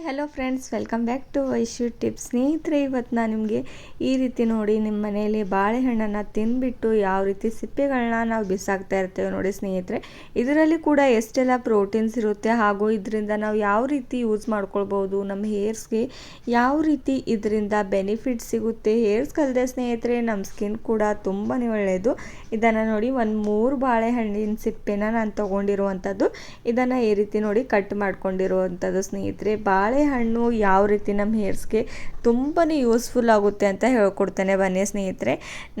Hello friends, welcome back to Vaishu tips. ಸ್ನೇಹಿತರೆ, ಇವತ್ತು ನಾನು ನಿಮಗೆ ಈ ರೀತಿ ನೋಡಿ ನಿಮ್ಮ ಮನೆಯಲ್ಲಿ ಬಾಳೆಹಣ್ಣನ್ನು ತಿಂದುಬಿಟ್ಟು ಯಾವ ರೀತಿ ಸಿಪ್ಪೆಗಳನ್ನ ನಾವು ಬಿಸಾಕ್ತಾ ಇರ್ತೇವೆ ನೋಡಿ ಸ್ನೇಹಿತರೆ. ಇದರಲ್ಲಿ ಕೂಡ ಎಷ್ಟೆಲ್ಲ ಪ್ರೋಟೀನ್ಸ್ ಇರುತ್ತೆ ಹಾಗೂ ಇದರಿಂದ ನಾವು ಯಾವ ರೀತಿ ಯೂಸ್ ಮಾಡ್ಕೊಳ್ಬೋದು, ನಮ್ಮ ಹೇರ್ಸ್ಗೆ ಯಾವ ರೀತಿ ಇದರಿಂದ ಬೆನಿಫಿಟ್ ಸಿಗುತ್ತೆ. ಹೇರ್ಸ್ ಕಲ್ಲದೆ ಸ್ನೇಹಿತರೆ ನಮ್ಮ ಸ್ಕಿನ್ ಕೂಡ ತುಂಬಾ ಒಳ್ಳೆಯದು. ಇದನ್ನು ನೋಡಿ ಒಂದು 3 ಬಾಳೆಹಣ್ಣಿನ ಸಿಪ್ಪೆನ ನಾನು ತೊಗೊಂಡಿರುವಂಥದ್ದು. ಇದನ್ನು ಈ ರೀತಿ ನೋಡಿ ಕಟ್ ಮಾಡ್ಕೊಂಡಿರುವಂಥದ್ದು ಸ್ನೇಹಿತರೆ. ಬಾಳೆಹಣ್ಣು ಯಾವ ರೀತಿ ನಮ್ಮ ಹೇರ್ಸ್ಗೆ ತುಂಬಾ ಯೂಸ್ಫುಲ್ ಆಗುತ್ತೆ ಅಂತ ಹೇಳ್ಕೊಡ್ತೇನೆ ಬನ್ನಿ ಸ್ನೇಹಿತರೆ.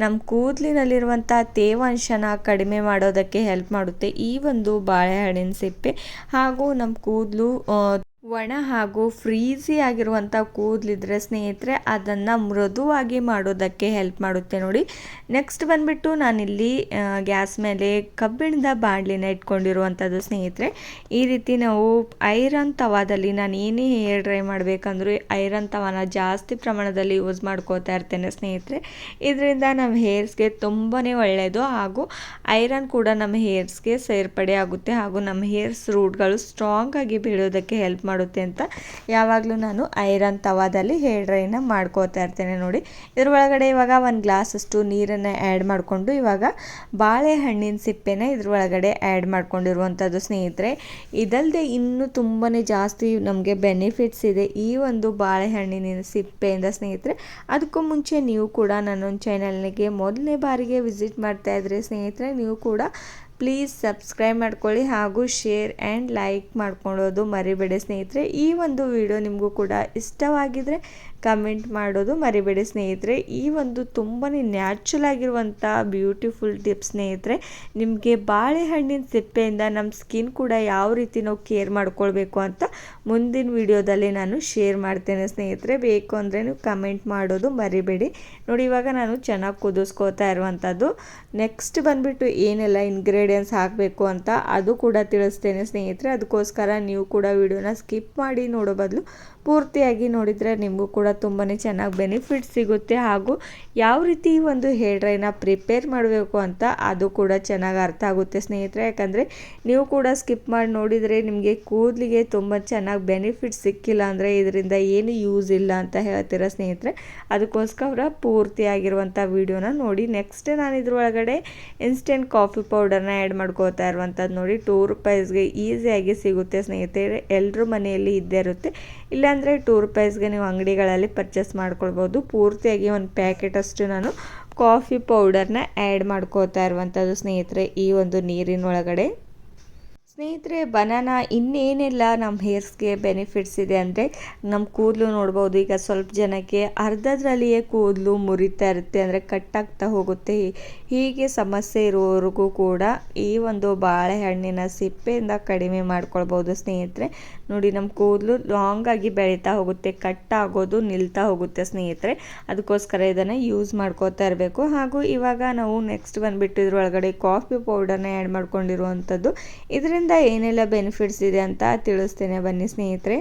ನಮ್ಮ ಕೂದಲಿನಲ್ಲಿರುವಂಥ ತೇವಾಂಶನ ಕಡಿಮೆ ಮಾಡೋದಕ್ಕೆ ಹೆಲ್ಪ್ ಮಾಡುತ್ತೆ ಈ ಒಂದು ಬಾಳೆಹಣ್ಣಿನ ಸಿಪ್ಪೆ. ಹಾಗೂ ನಮ್ಮ ಕೂದಲು ಒಣ ಹಾಗೂ ಫ್ರೀಝಿ ಆಗಿರುವಂಥ ಕೂದಲಿದ್ರೆ ಸ್ನೇಹಿತರೆ ಅದನ್ನು ಮೃದುವಾಗಿ ಮಾಡೋದಕ್ಕೆ ಹೆಲ್ಪ್ ಮಾಡುತ್ತೆ ನೋಡಿ. ನೆಕ್ಸ್ಟ್ ಬಂದುಬಿಟ್ಟು ನಾನಿಲ್ಲಿ ಗ್ಯಾಸ್ ಮೇಲೆ ಕಬ್ಬಿಣದ ಬಾಣಲಿನ ಇಟ್ಕೊಂಡಿರುವಂಥದ್ದು ಸ್ನೇಹಿತರೆ. ಈ ರೀತಿ ನಾವು ಐರನ್ ತವಾದಲ್ಲಿ ನಾನು ಏನೇ ಹೇರ್ ಡ್ರೈ ಮಾಡಬೇಕಂದ್ರೂ ಐರನ್ ತವಾನ ಜಾಸ್ತಿ ಪ್ರಮಾಣದಲ್ಲಿ ಯೂಸ್ ಮಾಡ್ಕೋತಾ ಇರ್ತೇನೆ ಸ್ನೇಹಿತರೆ. ಇದರಿಂದ ನಮ್ಮ ಹೇರ್ಸ್ಗೆ ತುಂಬಾ ಒಳ್ಳೆಯದು ಹಾಗೂ ಐರನ್ ಕೂಡ ನಮ್ಮ ಹೇರ್ಸ್ಗೆ ಸೇರ್ಪಡೆ ಆಗುತ್ತೆ ಹಾಗೂ ನಮ್ಮ ಹೇರ್ಸ್ ರೂಟ್ಗಳು ಸ್ಟ್ರಾಂಗ್ ಆಗಿ ಬೆಳೆಯೋದಕ್ಕೆ ಹೆಲ್ಪ್ ಮಾಡುತ್ತೆ ಅಂತ ಯಾವಾಗಲೂ ನಾನು ಐರನ್ ತವಾದಲ್ಲಿ ಹೇರ್ ಡ್ರೈನ ಮಾಡ್ಕೋತಾ ಇರ್ತೇನೆ ನೋಡಿ. ಇದ್ರ ಒಳಗಡೆ ಇವಾಗ 1 ಗ್ಲಾಸ್ ಅಷ್ಟು ನೀರನ್ನು ಆ್ಯಡ್ ಮಾಡಿಕೊಂಡು ಇವಾಗ ಬಾಳೆಹಣ್ಣಿನ ಸಿಪ್ಪೆನ ಇದ್ರ ಒಳಗಡೆ ಆ್ಯಡ್ ಮಾಡ್ಕೊಂಡಿರುವಂಥದ್ದು ಸ್ನೇಹಿತರೆ. ಇದಲ್ಲದೆ ಇನ್ನೂ ತುಂಬಾ ಜಾಸ್ತಿ ನಮಗೆ ಬೆನಿಫಿಟ್ಸ್ ಇದೆ ಈ ಒಂದು ಬಾಳೆಹಣ್ಣಿನ ಸಿಪ್ಪೆಯಿಂದ ಸ್ನೇಹಿತರೆ. ಅದಕ್ಕೂ ಮುಂಚೆ ನೀವು ಕೂಡ ನನ್ನೊಂದು ಚಾನಲ್ನಿಗೆ ಮೊದಲನೇ ಬಾರಿಗೆ ವಿಸಿಟ್ ಮಾಡ್ತಾ ಇದ್ರಿ ಸ್ನೇಹಿತರೆ, ನೀವು ಕೂಡ ಪ್ಲೀಸ್ ಸಬ್ಸ್ಕ್ರೈಬ್ ಮಾಡ್ಕೊಳ್ಳಿ ಹಾಗೂ ಶೇರ್ ಆ್ಯಂಡ್ ಲೈಕ್ ಮಾಡ್ಕೊಳ್ಳೋದು ಮರಿಬೇಡಿ ಸ್ನೇಹಿತರೆ. ಈ ಒಂದು ವಿಡಿಯೋ ನಿಮಗೂ ಕೂಡ ಇಷ್ಟವಾಗಿದ್ದರೆ ಕಮೆಂಟ್ ಮಾಡೋದು ಮರಿಬೇಡಿ ಸ್ನೇಹಿತರೆ. ಈ ಒಂದು ತುಂಬಾ ನ್ಯಾಚುರಲ್ ಆಗಿರುವಂಥ ಬ್ಯೂಟಿಫುಲ್ ಟಿಪ್ಸ್ ಸ್ನೇಹಿತರೆ. ನಿಮಗೆ ಬಾಳೆಹಣ್ಣಿನ ಸಿಪ್ಪೆಯಿಂದ ನಮ್ಮ ಸ್ಕಿನ್ ಕೂಡ ಯಾವ ರೀತಿ ನಾವು ಕೇರ್ ಮಾಡ್ಕೊಳ್ಬೇಕು ಅಂತ ಮುಂದಿನ ವಿಡಿಯೋದಲ್ಲಿ ನಾನು ಶೇರ್ ಮಾಡ್ತೇನೆ ಸ್ನೇಹಿತರೆ. ಬೇಕು ಅಂದರೆ ನೀವು ಕಮೆಂಟ್ ಮಾಡೋದು ಮರಿಬೇಡಿ ನೋಡಿ. ಇವಾಗ ನಾನು ಚೆನ್ನಾಗಿ ಕುದಿಸ್ಕೋತಾ ಇರುವಂಥದ್ದು. ನೆಕ್ಸ್ಟ್ ಬಂದುಬಿಟ್ಟು ಏನೆಲ್ಲ ಇಂಗ್ರೀಡಿಯೆಂಟ್ಸ್ ಹಾಕಬೇಕು ಅಂತ ಅದು ಕೂಡ ತಿಳಿಸ್ತೇನೆ ಸ್ನೇಹಿತರೆ. ಅದಕ್ಕೋಸ್ಕರ ನೀವು ಕೂಡ ವಿಡಿಯೋನ ಸ್ಕಿಪ್ ಮಾಡಿ ನೋಡೋ ಬದಲು ಪೂರ್ತಿಯಾಗಿ ನೋಡಿದರೆ ನಿಮಗೂ ಕೂಡ ತುಂಬಾ ಚೆನ್ನಾಗಿ ಬೆನಿಫಿಟ್ ಸಿಗುತ್ತೆ ಹಾಗೂ ಯಾವ ರೀತಿ ಒಂದು ಹೇರ್ ಡ್ರೈನ ಪ್ರಿಪೇರ್ ಮಾಡಬೇಕು ಅಂತ ಅದು ಕೂಡ ಚೆನ್ನಾಗಿ ಅರ್ಥ ಆಗುತ್ತೆ ಸ್ನೇಹಿತರೆ. ಯಾಕಂದರೆ ನೀವು ಕೂಡ ಸ್ಕಿಪ್ ಮಾಡಿ ನೋಡಿದರೆ ನಿಮಗೆ ಕೂದಲಿಗೆ ತುಂಬ ಚೆನ್ನಾಗಿ ಬೆನಿಫಿಟ್ ಸಿಕ್ಕಿಲ್ಲ ಅಂದರೆ ಇದರಿಂದ ಏನು ಯೂಸ್ ಇಲ್ಲ ಅಂತ ಹೇಳ್ತೀರ ಸ್ನೇಹಿತರೆ. ಅದಕ್ಕೋಸ್ಕರ ಪೂರ್ತಿಯಾಗಿರುವಂಥ ವಿಡಿಯೋನ ನೋಡಿ. ನೆಕ್ಸ್ಟ್ ನಾನು ಇದ್ರೊಳಗಡೆ ಇನ್ಸ್ಟೆಂಟ್ ಕಾಫಿ ಪೌಡರ್ನ ಆ್ಯಡ್ ಮಾಡ್ಕೋತಾ ಇರುವಂಥದ್ದು ನೋಡಿ. 2 ರೂಪಾಯಿಸ್ಗೆ ಈಸಿಯಾಗಿ ಸಿಗುತ್ತೆ ಸ್ನೇಹಿತರೆ, ಎಲ್ಲರೂ ಮನೆಯಲ್ಲಿ ಇದ್ದೇ ಇರುತ್ತೆ. ಇಲ್ಲಾಂದರೆ 2 ರೂಪಾಯಿಸ್ಗೆ ನೀವು ಅಂಗಡಿಗಳಲ್ಲಿ ಪರ್ಚೇಸ್ ಮಾಡ್ಕೊಳ್ಬೋದು. ಪೂರ್ತಿಯಾಗಿ 1 ಪ್ಯಾಕೆಟ್ ಅಷ್ಟು ನಾನು ಕಾಫಿ ಪೌಡರ್ನ ಆ್ಯಡ್ ಮಾಡ್ಕೋತಾ ಇರುವಂಥದ್ದು ಸ್ನೇಹಿತರೆ ಈ ಒಂದು ನೀರಿನೊಳಗಡೆ. ಸ್ನೇಹಿತರೆ, ಬನಾನಾ ಇನ್ನೇನೆಲ್ಲ ನಮ್ಮ ಹೇರ್ಸ್ಗೆ ಬೆನಿಫಿಟ್ಸ್ ಇದೆ ಅಂದರೆ ನಮ್ಮ ಕೂದಲು ನೋಡ್ಬೋದು. ಈಗ ಸ್ವಲ್ಪ ಜನಕ್ಕೆ ಅರ್ಧದ್ರಲ್ಲಿಯೇ ಕೂದಲು ಮುರಿತಾ ಇರುತ್ತೆ, ಅಂದರೆ ಕಟ್ಟಾಗ್ತಾ ಹೋಗುತ್ತೆ. ಹೀಗೆ ಸಮಸ್ಯೆ ಇರೋರಿಗೂ ಕೂಡ ಈ ಒಂದು ಬಾಳೆಹಣ್ಣಿನ ಸಿಪ್ಪೆಯಿಂದ ಕಡಿಮೆ ಮಾಡ್ಕೊಳ್ಬೋದು ಸ್ನೇಹಿತರೆ. ನೋಡಿ, ನಮ್ಮ ಕೂದಲು ಲಾಂಗ್ ಆಗಿ ಬೆಳೀತಾ ಹೋಗುತ್ತೆ, ಕಟ್ಟಾಗೋದು ನಿಲ್ತಾ ಹೋಗುತ್ತೆ ಸ್ನೇಹಿತರೆ. ಅದಕ್ಕೋಸ್ಕರ ಇದನ್ನು ಯೂಸ್ ಮಾಡ್ಕೋತಾ ಇರಬೇಕು. ಹಾಗೂ ಇವಾಗ ನಾವು ನೆಕ್ಸ್ಟ್ ಬಂದುಬಿಟ್ಟು ಇದ್ರೊಳಗಡೆ ಕಾಫಿ ಪೌಡರ್ನ ಆ್ಯಡ್ ಮಾಡ್ಕೊಂಡಿರುವಂಥದ್ದು. ಇದರಿಂದ ಏನೆಲ್ಲ ಬೆನಿಫಿಟ್ಸ್ ಇದೆ ಅಂತ ತಿಳಿಸ್ತೇನೆ ಬನ್ನಿ ಸ್ನೇಹಿತರೆ.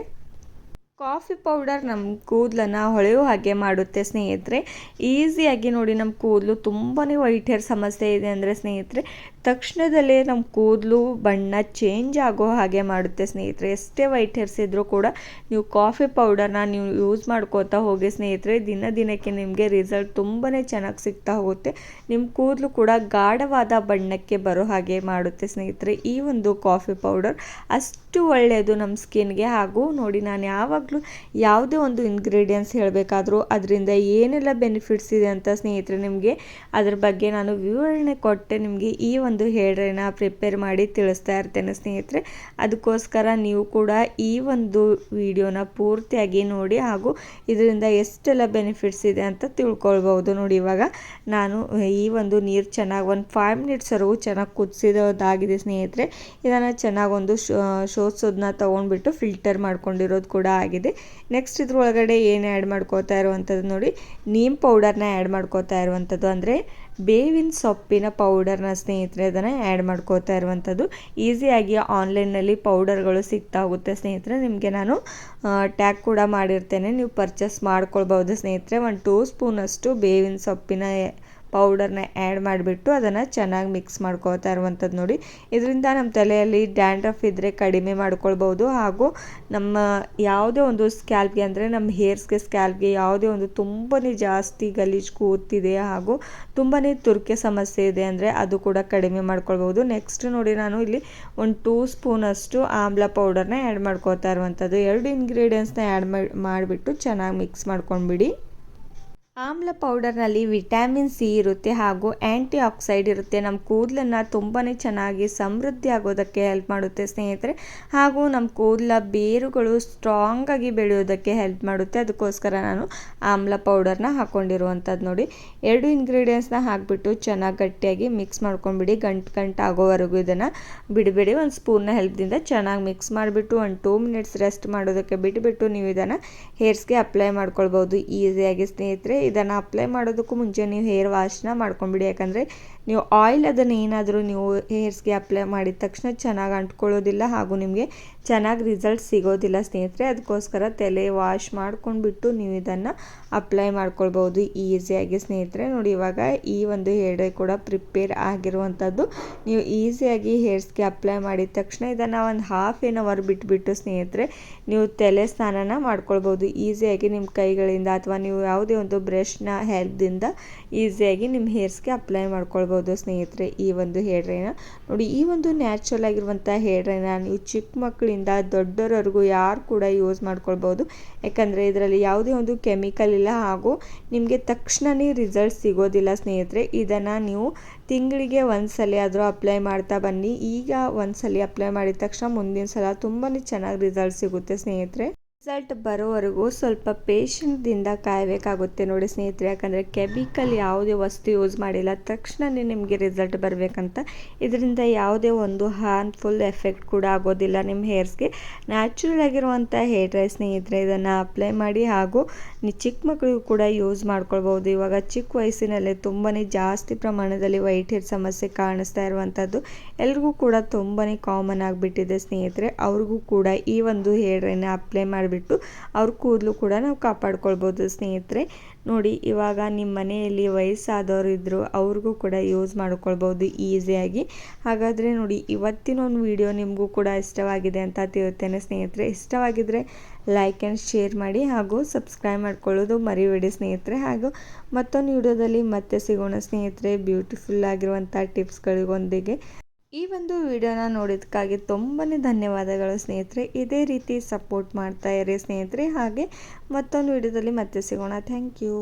ಕಾಫಿ ಪೌಡರ್ ನಮ್ಮ ಕೂದಲನ್ನು ಹೊಳೆಯೋ ಹಾಗೆ ಮಾಡುತ್ತೆ ಸ್ನೇಹಿತರೆ. ಈಸಿಯಾಗಿ ನೋಡಿ, ನಮ್ಮ ಕೂದಲು ತುಂಬಾ ವೈಟ್ ಹೇರ್ ಸಮಸ್ಯೆ ಇದೆ ಅಂದರೆ ಸ್ನೇಹಿತರೆ ತಕ್ಷಣದಲ್ಲೇ ನಮ್ಮ ಕೂದಲು ಬಣ್ಣ ಚೇಂಜ್ ಆಗೋ ಹಾಗೆ ಮಾಡುತ್ತೆ ಸ್ನೇಹಿತರೆ. ಎಷ್ಟೇ ವೈಟ್ ಹೇರ್ಸ್ ಇದ್ದರೂ ಕೂಡ ನೀವು ಕಾಫಿ ಪೌಡರ್ನ ನೀವು ಯೂಸ್ ಮಾಡ್ಕೋತಾ ಹೋಗಿ ಸ್ನೇಹಿತರೆ, ದಿನಕ್ಕೆ ನಿಮಗೆ ರಿಸಲ್ಟ್ ತುಂಬಾ ಚೆನ್ನಾಗಿ ಸಿಗ್ತಾ ಹೋಗುತ್ತೆ. ನಿಮ್ಮ ಕೂದಲು ಕೂಡ ಗಾಢವಾದ ಬಣ್ಣಕ್ಕೆ ಬರೋ ಹಾಗೆ ಮಾಡುತ್ತೆ ಸ್ನೇಹಿತರೆ ಈ ಒಂದು ಕಾಫಿ ಪೌಡರ್. ಅಷ್ಟು ಒಳ್ಳೆಯದು ನಮ್ಮ ಸ್ಕಿನ್ಗೆ. ಹಾಗೂ ನೋಡಿ, ನಾನು ಯಾವಾಗಲೂ ಯಾವುದೇ ಒಂದು ಇಂಗ್ರೀಡಿಯೆಂಟ್ಸ್ ಹೇಳಬೇಕಾದ್ರೂ ಅದರಿಂದ ಏನೆಲ್ಲ ಬೆನಿಫಿಟ್ಸ್ ಇದೆ ಅಂತ ಸ್ನೇಹಿತರೆ ನಿಮಗೆ ಅದ್ರ ಬಗ್ಗೆ ನಾನು ವಿವರಣೆ ಕೊಟ್ಟೆ ನಿಮಗೆ ಈ ಒಂದು ಹೇರ್ ಡ್ರೈನ ಪ್ರಿಪೇರ್ ಮಾಡಿ ತಿಳಿಸ್ತಾ ಇರ್ತೇನೆ ಸ್ನೇಹಿತರೆ. ಅದಕ್ಕೋಸ್ಕರ ನೀವು ಕೂಡ ಈ ಒಂದು ವಿಡಿಯೋನ ಪೂರ್ತಿಯಾಗಿ ನೋಡಿ ಹಾಗೂ ಇದರಿಂದ ಎಷ್ಟೆಲ್ಲ ಬೆನಿಫಿಟ್ಸ್ ಇದೆ ಅಂತ ತಿಳ್ಕೊಳ್ಬೋದು ನೋಡಿ. ಇವಾಗ ನಾನು ಈ ಒಂದು ನೀರು ಚೆನ್ನಾಗಿ 5 ಮಿನಿಟ್ಸ್ವರೆಗೂ ಚೆನ್ನಾಗಿ ಕುದಿಸಿರೋದಾಗಿದೆ ಸ್ನೇಹಿತರೆ. ಇದನ್ನು ಚೆನ್ನಾಗಿ ಒಂದು ಶೋಧಿಸೋದನ್ನ ತೊಗೊಂಡ್ಬಿಟ್ಟು ಫಿಲ್ಟರ್ ಮಾಡ್ಕೊಂಡಿರೋದು ಕೂಡ ಆಗಿದೆ. ನೆಕ್ಸ್ಟ್ ಇದ್ರೊಳಗಡೆ ಏನು ಆ್ಯಡ್ ಮಾಡ್ಕೋತಾ ಇರುವಂಥದ್ದು ನೋಡಿ, ನೀಮ್ ಪೌಡರ್ನ ಆ್ಯಡ್ ಮಾಡ್ಕೋತಾ ಇರುವಂಥದ್ದು, ಅಂದರೆ ಬೇವಿನ ಸೊಪ್ಪಿನ ಪೌಡರ್ನ ಸ್ನೇಹಿತರೆ ಅದನ್ನು ಆ್ಯಡ್ ಮಾಡ್ಕೋತಾ ಇರುವಂಥದ್ದು. ಈಸಿಯಾಗಿ ಆನ್ಲೈನ್ನಲ್ಲಿ ಪೌಡರ್ಗಳು ಸಿಗ್ತಾ ಹೋಗುತ್ತೆ ಸ್ನೇಹಿತರೆ. ನಿಮಗೆ ನಾನು ಟ್ಯಾಗ್ ಕೂಡ ಮಾಡಿರ್ತೇನೆ, ನೀವು ಪರ್ಚೇಸ್ ಮಾಡ್ಕೊಳ್ಬೋದು ಸ್ನೇಹಿತರೆ. 1 2 ಸ್ಪೂನಷ್ಟು ಬೇವಿನ ಸೊಪ್ಪಿನ ಪೌಡರ್ನ ಆ್ಯಡ್ ಮಾಡಿಬಿಟ್ಟು ಅದನ್ನು ಚೆನ್ನಾಗಿ ಮಿಕ್ಸ್ ಮಾಡ್ಕೋತಾ ಇರುವಂಥದ್ದು ನೋಡಿ. ಇದರಿಂದ ನಮ್ಮ ತಲೆಯಲ್ಲಿ ಡ್ಯಾಂಡ್ರಫ್ ಇದ್ದರೆ ಕಡಿಮೆ ಮಾಡ್ಕೊಳ್ಬೋದು, ಹಾಗೂ ನಮ್ಮ ಯಾವುದೇ ಒಂದು ಸ್ಕ್ಯಾಲ್ಪ್ಗೆ ಅಂದರೆ ನಮ್ಮ ಹೇರ್ಸ್ಗೆ ಸ್ಕ್ಯಾಲ್ಪ್ಗೆ ಯಾವುದೇ ಒಂದು ತುಂಬಾ ಜಾಸ್ತಿ ಗಲೀಜು ಕೂತಿದೆ ಹಾಗೂ ತುಂಬಾ ತುರ್ಕೆ ಸಮಸ್ಯೆ ಇದೆ ಅಂದರೆ ಅದು ಕೂಡ ಕಡಿಮೆ ಮಾಡ್ಕೊಳ್ಬೋದು. ನೆಕ್ಸ್ಟ್ ನೋಡಿ, ನಾನು ಇಲ್ಲಿ ಒಂದು 2 ಸ್ಪೂನಷ್ಟು ಆಮ್ಲ ಪೌಡರ್ನ ಆ್ಯಡ್ ಮಾಡ್ಕೋತಾ ಇರುವಂಥದ್ದು. 2 ಇಂಗ್ರೀಡಿಯೆಂಟ್ಸ್ನ ಆ್ಯಡ್ ಮಾಡಿಬಿಟ್ಟು ಚೆನ್ನಾಗಿ ಮಿಕ್ಸ್ ಮಾಡ್ಕೊಂಡ್ಬಿಡಿ. ಆಮ್ಲ ಪೌಡರ್ನಲ್ಲಿ ವಿಟಮಿನ್ ಸಿ ಇರುತ್ತೆ ಹಾಗೂ ಆ್ಯಂಟಿ ಆಕ್ಸೈಡ್ ಇರುತ್ತೆ. ನಮ್ಮ ಕೂದಲನ್ನು ತುಂಬಾ ಚೆನ್ನಾಗಿ ಸಮೃದ್ಧಿ ಆಗೋದಕ್ಕೆ ಹೆಲ್ಪ್ ಮಾಡುತ್ತೆ ಸ್ನೇಹಿತರೆ, ಹಾಗೂ ನಮ್ಮ ಕೂದಲ ಬೇರುಗಳು ಸ್ಟ್ರಾಂಗಾಗಿ ಬೆಳೆಯೋದಕ್ಕೆ ಹೆಲ್ಪ್ ಮಾಡುತ್ತೆ. ಅದಕ್ಕೋಸ್ಕರ ನಾನು ಆಮ್ಲ ಪೌಡರ್ನ ಹಾಕ್ಕೊಂಡಿರುವಂಥದ್ದು ನೋಡಿ. 2 ಇಂಗ್ರೀಡಿಯೆಂಟ್ಸ್ನ ಹಾಕಿಬಿಟ್ಟು ಚೆನ್ನಾಗಿ ಗಟ್ಟಿಯಾಗಿ ಮಿಕ್ಸ್ ಮಾಡ್ಕೊಂಡ್ಬಿಡಿ. ಗಂಟು ಆಗೋವರೆಗೂ ಇದನ್ನು ಬಿಡಬೇಡಿ. ಒಂದು ಸ್ಪೂನ್ನ ಹೆಲ್ಪ್ದಿಂದ ಚೆನ್ನಾಗಿ ಮಿಕ್ಸ್ ಮಾಡಿಬಿಟ್ಟು ಒಂದು 2 ಮಿನಿಟ್ಸ್ ರೆಸ್ಟ್ ಮಾಡೋದಕ್ಕೆ ಬಿಟ್ಟುಬಿಟ್ಟು ನೀವು ಇದನ್ನು ಹೇರ್ಸ್ಗೆ ಅಪ್ಲೈ ಮಾಡ್ಕೊಳ್ಬೋದು ಈಸಿಯಾಗಿ ಸ್ನೇಹಿತರೆ. ಇದನ್ನು ಅಪ್ಲೈ ಮಾಡೋದಕ್ಕೂ ಮುಂಚೆ ನೀವು ಹೇರ್ ವಾಶ್ನ ಮಾಡ್ಕೊಂಬಿಡಿ, ಯಾಕಂದರೆ ನೀವು ಆಯಿಲ್ ಅದನ್ನು ಏನಾದರೂ ನೀವು ಹೇರ್ಸ್ಗೆ ಅಪ್ಲೈ ಮಾಡಿದ ತಕ್ಷಣ ಚೆನ್ನಾಗಿ ಅಂಟ್ಕೊಳ್ಳೋದಿಲ್ಲ ಹಾಗೂ ನಿಮಗೆ ಚೆನ್ನಾಗಿ ರಿಸಲ್ಟ್ ಸಿಗೋದಿಲ್ಲ ಸ್ನೇಹಿತರೆ. ಅದಕ್ಕೋಸ್ಕರ ತಲೆ ವಾಶ್ ಮಾಡ್ಕೊಂಡ್ಬಿಟ್ಟು ನೀವು ಇದನ್ನು ಅಪ್ಲೈ ಮಾಡ್ಕೊಳ್ಬೋದು ಈಸಿಯಾಗಿ ಸ್ನೇಹಿತರೆ. ನೋಡಿ, ಇವಾಗ ಈ ಒಂದು ಹೇರ್ ಡೈ ಕೂಡ ಪ್ರಿಪೇರ್ ಆಗಿರುವಂಥದ್ದು. ನೀವು ಈಸಿಯಾಗಿ ಹೇರ್ಸ್ಗೆ ಅಪ್ಲೈ ಮಾಡಿದ ತಕ್ಷಣ ಇದನ್ನು ಒಂದು ½ ಅವರ್ ಬಿಟ್ಬಿಟ್ಟು ಸ್ನೇಹಿತರೆ ನೀವು ತಲೆ ಸ್ನಾನನ ಮಾಡ್ಕೊಳ್ಬೋದು ಈಸಿಯಾಗಿ ನಿಮ್ಮ ಕೈಗಳಿಂದ, ಅಥವಾ ನೀವು ಯಾವುದೇ ಒಂದು ಬ್ರಷ್ನ ಹೆಲ್ಪ್ದಿಂದ ಈಸಿಯಾಗಿ ನಿಮ್ಮ ಹೇರ್ಸ್ಗೆ ಅಪ್ಲೈ ಮಾಡ್ಕೊಳ್ಬೋದು ಸ್ನೇಹಿತರೆ. ಈ ಒಂದು ಹೇರ್ ಡ್ರೈನ ನೋಡಿ, ಈ ಒಂದು ನ್ಯಾಚುರಲ್ ಆಗಿರುವಂಥ ಹೇರ್ ಡ್ರೈನ ನೀವು ಚಿಕ್ಕ ಮಕ್ಕಳಿಂದ ದೊಡ್ಡವರವರೆಗೂ ಯಾರು ಕೂಡ ಯೂಸ್ ಮಾಡ್ಕೊಳ್ಬೋದು, ಯಾಕಂದರೆ ಇದರಲ್ಲಿ ಯಾವುದೇ ಒಂದು ಕೆಮಿಕಲ್ ಇಲ್ಲ ಹಾಗೂ ನಿಮಗೆ ತಕ್ಷಣವೇ ರಿಸಲ್ಟ್ ಸಿಗೋದಿಲ್ಲ ಸ್ನೇಹಿತರೆ. ಇದನ್ನು ನೀವು ತಿಂಗಳಿಗೆ ಒಂದು ಸಲ ಆದರೂ ಅಪ್ಲೈ ಮಾಡ್ತಾ ಬನ್ನಿ. ಈಗ ಒಂದು ಸಲ ಅಪ್ಲೈ ಮಾಡಿದ ತಕ್ಷಣ ಮುಂದಿನ ಸಲ ತುಂಬಾ ಚೆನ್ನಾಗಿ ರಿಸಲ್ಟ್ ಸಿಗುತ್ತೆ ಸ್ನೇಹಿತರೆ. ರಿಸಲ್ಟ್ ಬರೋವರೆಗೂ ಸ್ವಲ್ಪ ಪೇಷನ್ಸ್ದಿಂದ ಕಾಯಬೇಕಾಗುತ್ತೆ ನೋಡಿ ಸ್ನೇಹಿತರೆ, ಯಾಕಂದರೆ ಕೆಮಿಕಲ್ ಯಾವುದೇ ವಸ್ತು ಯೂಸ್ ಮಾಡಿಲ್ಲ, ತಕ್ಷಣವೇ ನಿಮಗೆ ರಿಸಲ್ಟ್ ಬರಬೇಕಂತ ಇದರಿಂದ ಯಾವುದೇ ಒಂದು ಹಾರ್ಮ್ಫುಲ್ ಎಫೆಕ್ಟ್ ಕೂಡ ಆಗೋದಿಲ್ಲ ನಿಮ್ಮ ಹೇರ್ಸ್ಗೆ. ನ್ಯಾಚುರಲ್ ಆಗಿರುವಂಥ ಹೇರ್ ಡ್ರೈ ಸ್ನೇಹಿತರೆ, ಇದನ್ನು ಅಪ್ಲೈ ಮಾಡಿ ಹಾಗೂ ಚಿಕ್ಕ ಮಕ್ಕಳಿಗೂ ಕೂಡ ಯೂಸ್ ಮಾಡ್ಕೊಳ್ಬೋದು. ಇವಾಗ ಚಿಕ್ಕ ವಯಸ್ಸಿನಲ್ಲೇ ತುಂಬಾ ಜಾಸ್ತಿ ಪ್ರಮಾಣದಲ್ಲಿ ವೈಟ್ ಹೇರ್ ಸಮಸ್ಯೆ ಕಾಣಿಸ್ತಾ ಇರುವಂಥದ್ದು ಎಲ್ರಿಗೂ ಕೂಡ ತುಂಬಾ ಕಾಮನ್ ಆಗಿಬಿಟ್ಟಿದೆ ಸ್ನೇಹಿತರೆ. ಅವ್ರಿಗೂ ಕೂಡ ಈ ಒಂದು ಹೇರ್ ಡ್ರೈನ ಅಪ್ಲೈ ಮಾಡಿಬಿಟ್ಟು ಅವ್ರ ಕೂದಲು ಕೂಡ ನಾವು ಕಾಪಾಡ್ಕೊಳ್ಬೋದು ಸ್ನೇಹಿತರೆ. ನೋಡಿ, ಇವಾಗ ನಿಮ್ಮ ಮನೆಯಲ್ಲಿ ವಯಸ್ಸಾದವರು ಇದ್ದರು ಅವ್ರಿಗೂ ಕೂಡ ಯೂಸ್ ಮಾಡ್ಕೊಳ್ಬೋದು ಈಸಿಯಾಗಿ. ಹಾಗಾದರೆ ನೋಡಿ, ಇವತ್ತಿನ ಒಂದು ವಿಡಿಯೋ ನಿಮಗೂ ಕೂಡ ಇಷ್ಟವಾಗಿದೆ ಅಂತ ತಿಳ್ತೇನೆ ಸ್ನೇಹಿತರೆ. ಇಷ್ಟವಾಗಿದ್ದರೆ ಲೈಕ್ ಆ್ಯಂಡ್ ಶೇರ್ ಮಾಡಿ ಹಾಗೂ ಸಬ್ಸ್ಕ್ರೈಬ್ ಮಾಡ್ಕೊಳ್ಳೋದು ಮರಿಬೇಡಿ ಸ್ನೇಹಿತರೆ. ಹಾಗೂ ಮತ್ತೊಂದು ವಿಡಿಯೋದಲ್ಲಿ ಮತ್ತೆ ಸಿಗೋಣ ಸ್ನೇಹಿತರೆ, ಬ್ಯೂಟಿಫುಲ್ ಆಗಿರುವಂಥ ಟಿಪ್ಸ್ಗಳಿಗೊಂದಿಗೆ. ಈ ಒಂದು ವಿಡಿಯೋನ ನೋಡೋದಕ್ಕಾಗಿ ತುಂಬಾ ಧನ್ಯವಾದಗಳು ಸ್ನೇಹಿತರೆ. ಇದೇ ರೀತಿ ಸಪೋರ್ಟ್ ಮಾಡ್ತಾ ಇರಿ ಸ್ನೇಹಿತರೆ. ಹಾಗೆ ಮತ್ತೊಂದು ವಿಡಿಯೋದಲ್ಲಿ ಮತ್ತೆ ಸಿಗೋಣ. Thank you.